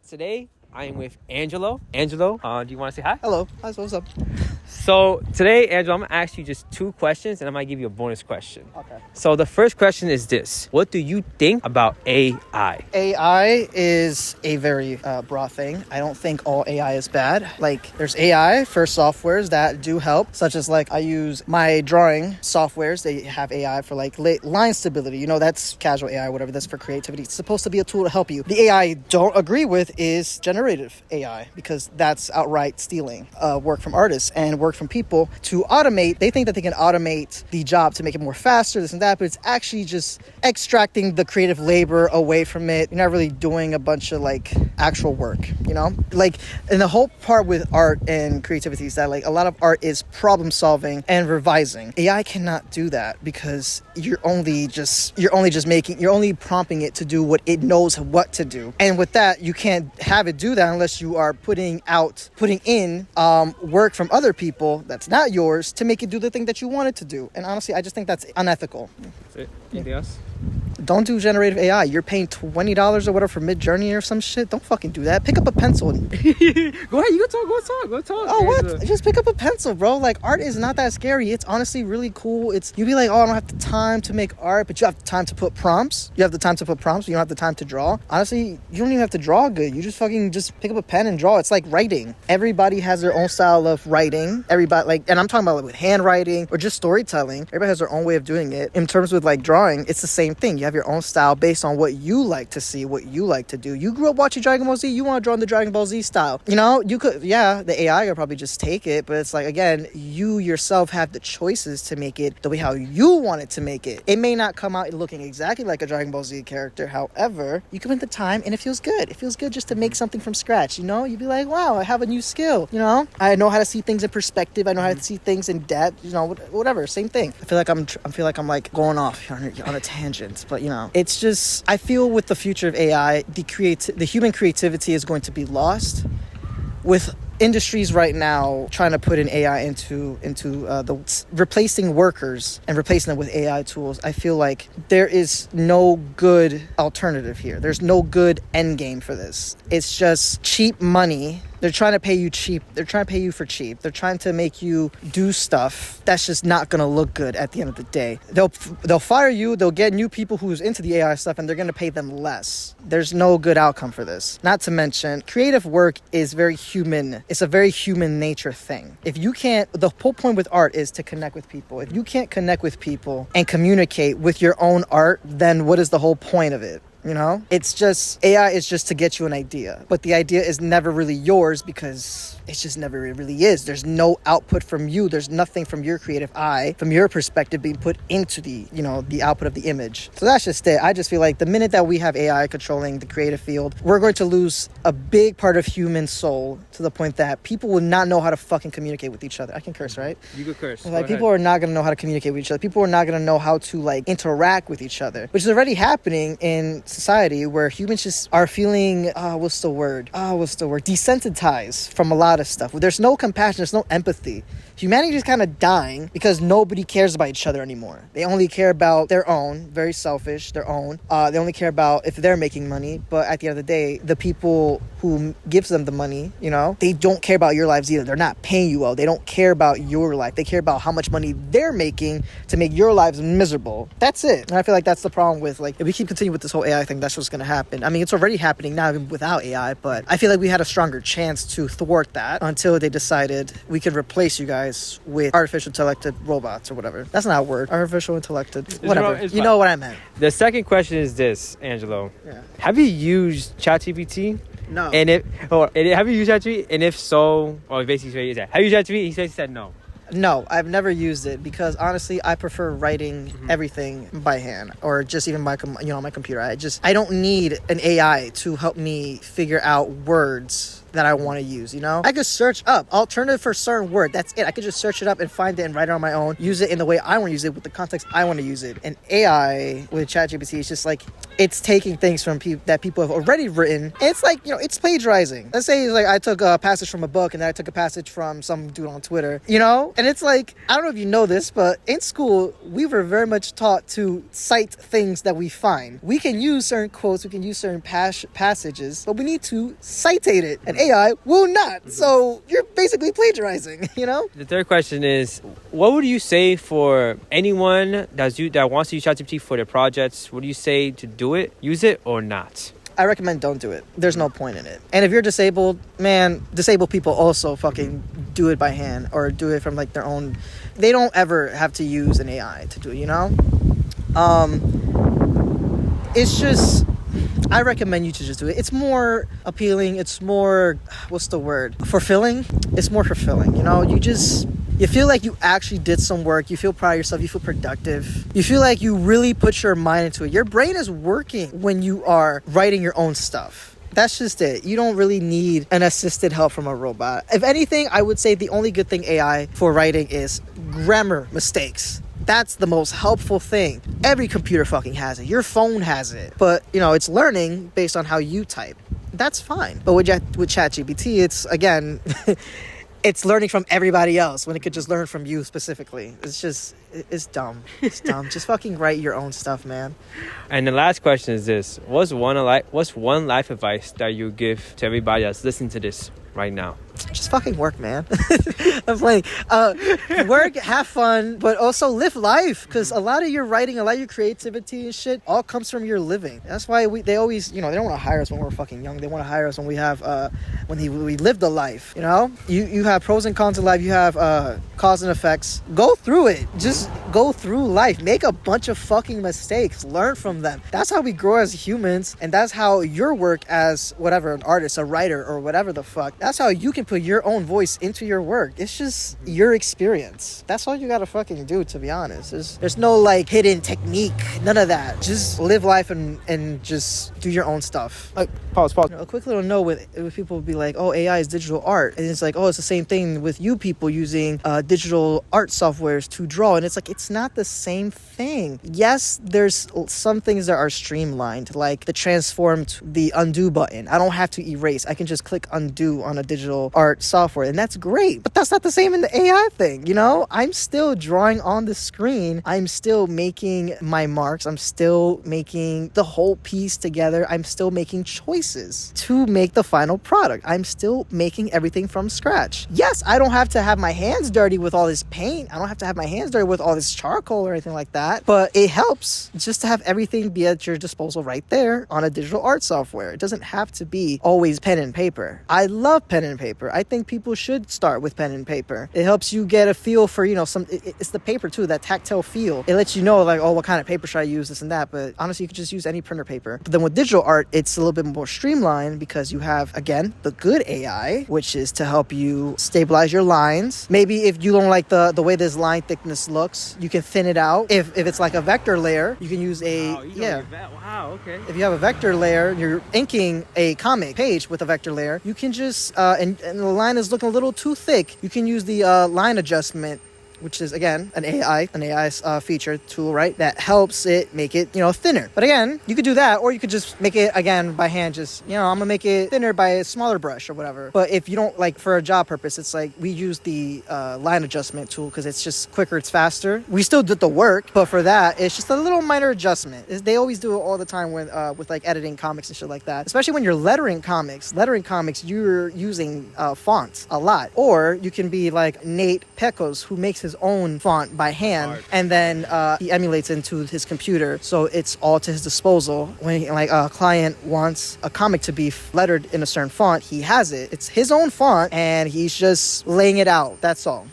Today, I am with Angelo. Angelo, do you want to say hi? Hello. Hi, so what's up? So today, Angelo, I'm going to ask you just two questions, and I might give you a bonus question. Okay. So the first question is this. What do you think about AI? AI is a very broad thing. I don't think all AI is bad. Like, there's AI for softwares that do help, such as, like, I use my drawing softwares. They have AI for, like, line stability. You know, that's casual AI, whatever. That's for creativity. It's supposed to be a tool to help you. The AI I don't agree with is generative AI, because that's outright stealing work from artists and work from people to automate. They think that they can automate the job to make it more faster, this and that, but it's actually just extracting the creative labor away from it. You're not really doing a bunch of like actual work, you know? Like, and the whole part with art and creativity is that like a lot of art is problem solving and revising. AI cannot do that because you're only prompting it to do what it knows what to do. And with that, you can't have it do that unless you are putting in work from other people that's not yours to make it do the thing that you want it to do. And honestly, I just think that's unethical. That's it. Anything else? Don't do generative AI. You're paying $20 or whatever for Mid-Journey or some shit. Don't fucking do that. Pick up a pencil. Go ahead. You go talk. Oh, what? Just pick up a pencil, bro. Like, art is not that scary. It's honestly really cool. You'd be like, oh, I don't have the time to make art, but you have the time to put prompts. You have the time to put prompts, but you don't have the time to draw. Honestly, you don't even have to draw good. You just pick up a pen and draw. It's like writing. Everybody has their own style of writing. Everybody, and I'm talking about like with handwriting or just storytelling. Everybody has their own way of doing it. In terms with like drawing, it's the same thing. You have your own style based on what you like to see, what you like to do. You grew up watching Dragon Ball Z, you want to draw in the Dragon Ball Z style. You know, you could, the AI could probably just take it, but it's like, again, you yourself have the choices to make it the way how you want it to make it. It may not come out looking exactly like a Dragon Ball Z character. However, you come in the time and it feels good. It feels good just to make something from scratch, you know? You'd be like, wow, I have a new skill, you know? I know how to see things in perspective. I know how to see things in depth, you know, whatever, same thing. I feel like I'm like going off on a tangent, but you know, it's just, I feel with the future of AI, the human creativity is going to be lost with industries right now trying to put in AI into the replacing workers and replacing them with AI tools. I feel like there is no good alternative here. There's no good end game for this. It's just cheap money. They're trying to pay you cheap. They're trying to pay you for cheap. They're trying to make you do stuff that's just not going to look good at the end of the day. They'll fire you. They'll get new people who's into the AI stuff, and they're going to pay them less. There's no good outcome for this. Not to mention, creative work is very human. It's a very human nature thing. The whole point with art is to connect with people. If you can't connect with people and communicate with your own art, then what is the whole point of it? You know, it's just, AI is just to get you an idea, but the idea is never really yours because it's just never really is. There's no output from you. There's nothing from your creative eye, from your perspective being put into the output of the image. So that's just it. I just feel like the minute that we have AI controlling the creative field, we're going to lose a big part of human soul to the point that people will not know how to fucking communicate with each other. I can curse, right? You could curse. Like, people are not going to know how to communicate with each other. People are not going to know how to like interact with each other, which is already happening in society where humans just are feeling desensitized from a lot of stuff. There's no compassion, there's no empathy. Humanity is kind of dying because nobody cares about each other anymore. They only care about their own, very selfish, their own. They only care about if they're making money, but at the end of the day, the people who gives them the money, you know, they don't care about your lives either. They're not paying you well. They don't care about your life. They care about how much money they're making to make your lives miserable. That's it. And I feel like that's the problem with, like, if we keep continuing with this whole AI thing, that's what's going to happen. I mean, it's already happening now even without AI, but I feel like we had a stronger chance to thwart that until they decided we could replace you guys with artificial intellected robots or whatever. That's not a word. Artificial intellected, whatever. You know what I meant. The second question is this, Angelo. Yeah. Have you used ChatGPT? No. Have you used ChatGPT? And if so, or basically he said, have you used ChatGPT? He said no. No, I've never used it because honestly, I prefer writing everything by hand or just even my computer. I don't need an AI to help me figure out words that I want to use, you know? I could search up alternative for a certain word. That's it. I could just search it up and find it and write it on my own, use it in the way I want to use it with the context I want to use it. And AI with ChatGPT is just like, it's taking things from that people have already written. And it's like, you know, it's plagiarizing. Let's say like I took a passage from a book and then I took a passage from some dude on Twitter, you know? And it's like, I don't know if you know this, but in school, we were very much taught to cite things that we find. We can use certain quotes, we can use certain passages, but we need to citate it. And AI will not. So you're basically plagiarizing, you know? The third question is, what would you say for anyone that wants to use ChatGPT for their projects? Would you say to do it, use it, or not? I recommend don't do it. There's no point in it. And if you're disabled, man, disabled people also fucking do it by hand or do it from like their own. They don't ever have to use an AI to do it, you know? It's just, I recommend you to just do it. It's more appealing. It's more, what's the word? Fulfilling. It's more fulfilling, you know? You feel like you actually did some work. You feel proud of yourself. You feel productive. You feel like you really put your mind into it. Your brain is working when you are writing your own stuff. That's just it. You don't really need an assisted help from a robot. If anything, I would say the only good thing AI for writing is grammar mistakes. That's the most helpful thing. Every computer fucking has it. Your phone has it. But, you know, it's learning based on how you type. That's fine. But with ChatGPT, it's, again... It's learning from everybody else when it could just learn from you specifically. It's dumb. It's dumb. Just fucking write your own stuff, man. And the last question is this. What's one life advice that you give to everybody that's listening to this right now? Just fucking work, man. I'm playing. Work, have fun, but also live life. Because a lot of your writing, a lot of your creativity and shit all comes from your living. That's why they always, you know, they don't want to hire us when we're fucking young. They want to hire us when we have, we live the life, you know? You have pros and cons in life. You have cause and effects. Go through it. Just go through life. Make a bunch of fucking mistakes. Learn from them. That's how we grow as humans. And that's how your work as whatever, an artist, a writer, or whatever the fuck, that's how you can put your own voice into your work. It's just your experience. That's all you gotta fucking do, to be honest. There's no like hidden technique, none of that. Just live life and just do your own stuff. Like pause. You know, a quick little note with people will be like, oh, AI is digital art, and it's like, oh, it's the same thing with you people using digital art softwares to draw, and it's like, it's not the same thing. Yes, there's some things that are streamlined, like the transformed, the undo button. I don't have to erase. I can just click undo on a digital art software, and that's great. But that's not the same in the AI thing, you know? I'm still drawing on the screen. I'm still making my marks. I'm still making the whole piece together. I'm still making choices to make the final product. I'm still making everything from scratch. Yes, I don't have to have my hands dirty with all this paint. I don't have to have my hands dirty with all this charcoal or anything like that, but it helps just to have everything be at your disposal right there on a digital art software. It doesn't have to be always pen and paper. I love pen and paper. I think people should start with pen and paper. It helps you get a feel for, you know, it's the paper too, that tactile feel. It lets you know like, oh, what kind of paper should I use, this and that. But honestly, you could just use any printer paper. But then with digital art, it's a little bit more streamlined because you have, again, the good AI, which is to help you stabilize your lines. Maybe if you don't like the way this line thickness looks, you can thin it out. If it's like a vector layer, you can use Wow, okay. If you have a vector layer, you're inking a comic page with a vector layer, you can just, and the line is looking a little too thick, you can use the line adjustment, which is, again, an AI feature tool, right? That helps it make it, you know, thinner. But again, you could do that, or you could just make it, again, by hand, just, you know, I'm gonna make it thinner by a smaller brush or whatever. But if you don't, like, for a job purpose, it's like, we use the line adjustment tool because it's just quicker, it's faster. We still did the work, but for that, it's just a little minor adjustment. They always do it all the time with like, editing comics and shit like that. Especially when you're lettering comics, you're using fonts a lot. Or you can be like Nate Pecos, who makes his own font by hand, and then he emulates into his computer, so it's all to his disposal. When a client wants a comic to be lettered in a certain font, he has it. It's his own font, and he's just laying it out. That's all.